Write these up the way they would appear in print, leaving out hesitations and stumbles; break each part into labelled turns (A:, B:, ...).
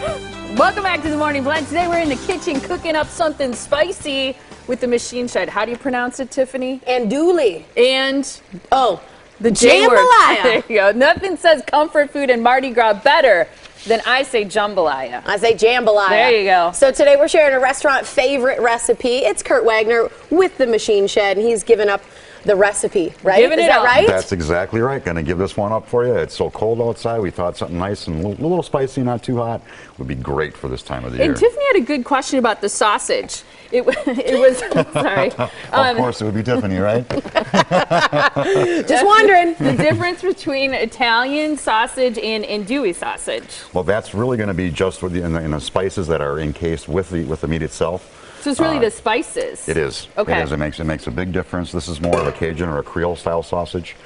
A: Welcome back to the Morning Blend. Today we're in the kitchen cooking up something spicy with the machine shed. How do you pronounce it, Tiffany?
B: Andouille.
A: And
B: The jambalaya.
A: There you go. Nothing says comfort food and Mardi Gras better than I say jambalaya.
B: I say jambalaya.
A: There you go.
B: So today we're sharing a restaurant favorite recipe. It's Kurt Wagner with the Machine Shed, and he's given up the recipe, right?
A: Giving
B: Is
A: it
B: that
A: up.
B: right?
C: That's exactly right. Going to give this one up for you. It's so cold outside. We thought something nice and a little spicy, not too hot, would be great for this time of the year.
A: And Tiffany had a good question about the sausage. It was, sorry.
C: Of course, it would be Tiffany, right?
B: Just wondering.
A: The difference between Italian sausage and andouille sausage.
C: Well, that's really going to be just with in the spices that are encased with the meat itself.
A: So it's really the spices.
C: It is.
A: Okay.
C: It is. It makes a big difference. This is more of a Cajun or a Creole style sausage.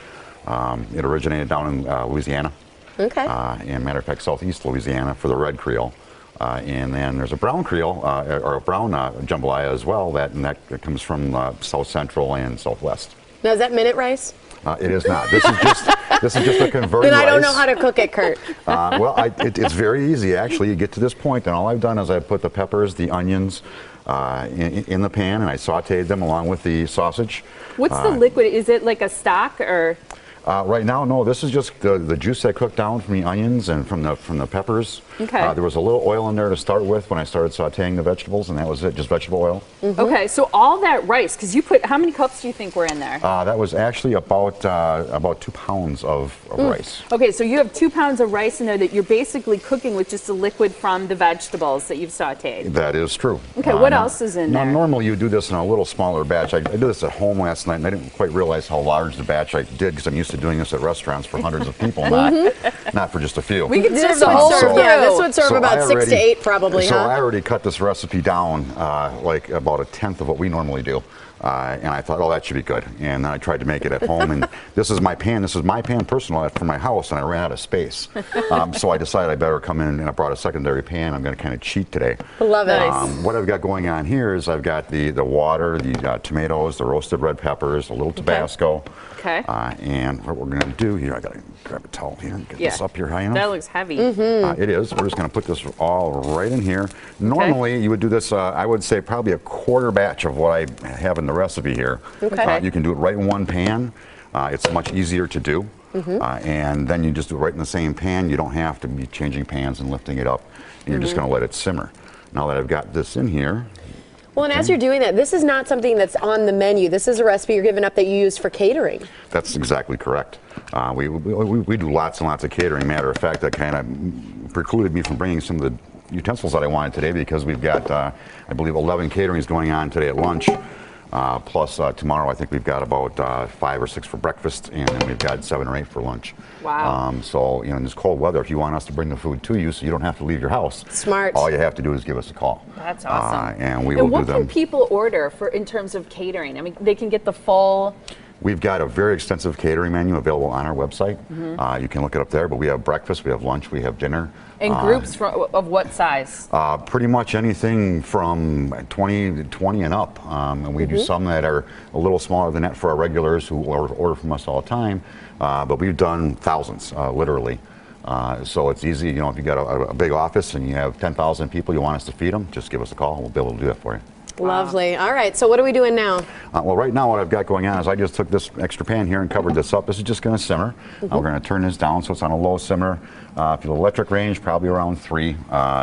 C: It originated down in Louisiana.
B: Okay.
C: And matter of fact, southeast Louisiana for the red Creole. And then there's a brown Creole or a brown jambalaya as well. That comes from south central and southwest.
B: Now, is that minute rice?
C: It is not. This is just a converted
B: Then I don't
C: rice.
B: know how to cook it, Kurt.
C: Well, it's very easy actually. You get to this point, and all I've done is I put the peppers, the onions in the pan, and I sautéed them along with the sausage.
A: What's the liquid? Is it like a stock or?
C: Right now, no. This is just the juice that cooked down from the onions and from the peppers.
A: Okay.
C: There was a little oil in there to start with when I started sautéing the vegetables, and that was it, just vegetable oil.
A: Mm-hmm. Okay, so all that rice, because you put, how many cups do you think were in there?
C: That was actually about 2 pounds of rice.
A: Okay, so you have 2 pounds of rice in there that you're basically cooking with just the liquid from the vegetables that you've sautéed.
C: That is true.
A: Okay, what else is in there?
C: Normally you do this in a little smaller batch. I did this at home last night, and I didn't quite realize how large the batch I did because I'm used to doing this at restaurants for hundreds of people, not for just a few.
A: We could serve
B: This
A: the whole
B: would serve,
A: crew.
B: yeah, this would serve
C: So
B: about 6 to 8 probably,
C: So
B: huh?
C: I already cut this recipe down like about 1/10 of what we normally do. And I thought, oh, that should be good. And then I tried to make it at home. And this is my pan. This is my pan personal for my house, and I ran out of space. So I decided I better come in, and I brought a secondary pan. I'm going to kind of cheat today.
B: Love it.
C: What I've got going on here is I've got the water, the tomatoes, the roasted red peppers, a little Tabasco.
A: Okay.
C: And what we're going to do here, I got to grab a towel here and get this up here high enough.
A: That looks heavy.
C: It is. We're just going to put this all right in here. Normally, you would do this, I would say, probably a quarter batch of what I have in the recipe here.
A: Okay.
C: You can do it right in one pan. It's much easier to do. And then you just do it right in the same pan. You don't have to be changing pans and lifting it up. And you're just going to let it simmer. Now that I've got this in here.
B: Well, and as you're doing that, this is not something that's on the menu. This is a recipe you're giving up that you use for catering.
C: That's exactly correct. We do lots and lots of catering. Matter of fact, that kind of precluded me from bringing some of the utensils that I wanted today because we've got, I believe, 11 caterings going on today at lunch. Plus tomorrow, I think we've got about 5 or 6 for breakfast, and then we've got 7 or 8 for lunch.
A: Wow.
C: So, in this cold weather, if you want us to bring the food to you so you don't have to leave your house,
B: Smart.
C: all you have to do is give us a call.
A: That's awesome.
C: And we will do
A: what
C: them.
A: can people order in terms of catering? I mean, they can get the full.
C: We've got a very extensive catering menu available on our website. You can look it up there, but we have breakfast, we have lunch, we have dinner.
A: And groups of what size?
C: Pretty much anything from 20 and up. And we do some that are a little smaller than that for our regulars who order from us all the time. But we've done thousands, literally. So it's easy, if you got a big office and you have 10,000 people you want us to feed them, just give us a call and we'll be able to do that for you.
B: Lovely. All right, so what are we doing now?
C: Well, right now what I've got going on is I just took this extra pan here and covered this up. This is just going to simmer. We're going to turn this down so it's on a low simmer. If you have electric range, probably around 3.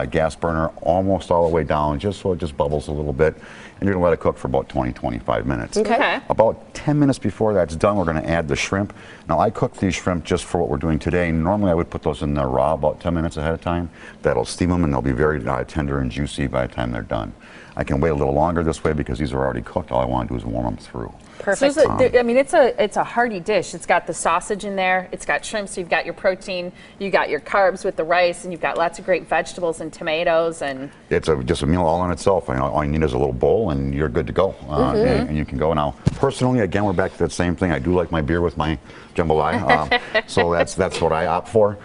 C: Gas burner, almost all the way down, just so it just bubbles a little bit. And you're going to let it cook for about 20-25 minutes.
A: Okay.
C: About 10 minutes before that's done, we're going to add the shrimp. Now, I cook these shrimp just for what we're doing today. Normally, I would put those in there raw about 10 minutes ahead of time. That'll steam them, and they'll be very tender and juicy by the time they're done. I can wait a little longer this way because these are already cooked. All I want to do is warm them through.
B: Perfect.
A: So it's a hearty dish. It's got the sausage in there. It's got shrimp, so you've got your protein, you got your carbs with the rice, and you've got lots of great vegetables and tomatoes. And
C: it's just a meal all in itself. All you need is a little bowl, and you're good to go. And you can go now. Personally, again, we're back to that same thing. I do like my beer with my jambalaya, so that's what I opt for.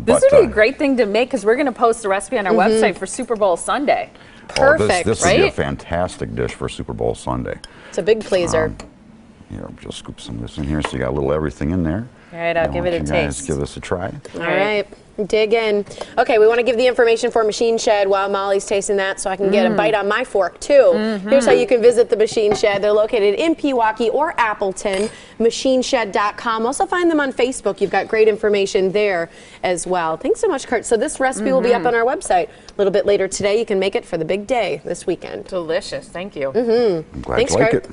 A: This would be a great thing to make because we're going to post the recipe on our website for Super Bowl Sunday.
B: Perfect,
C: this
B: right?
C: would be a fantastic dish for Super Bowl Sunday.
B: It's a big pleaser.
C: Here, I'll just scoop some of this in here so you got a little everything in there.
A: All right, I'll give it a taste.
C: Give this a try.
B: All right. Dig in. Okay, we want to give the information for Machine Shed while Molly's tasting that so I can get a bite on my fork too. Here's how you can visit the Machine Shed. They're located in Pewaukee or Appleton, machineshed.com. Also find them on Facebook. You've got great information there as well. Thanks so much, Kurt. So this recipe will be up on our website a little bit later today. You can make it for the big day this weekend.
A: Delicious. Thank you.
C: I'm glad
B: Thanks,
C: you like
B: Kurt.
C: it.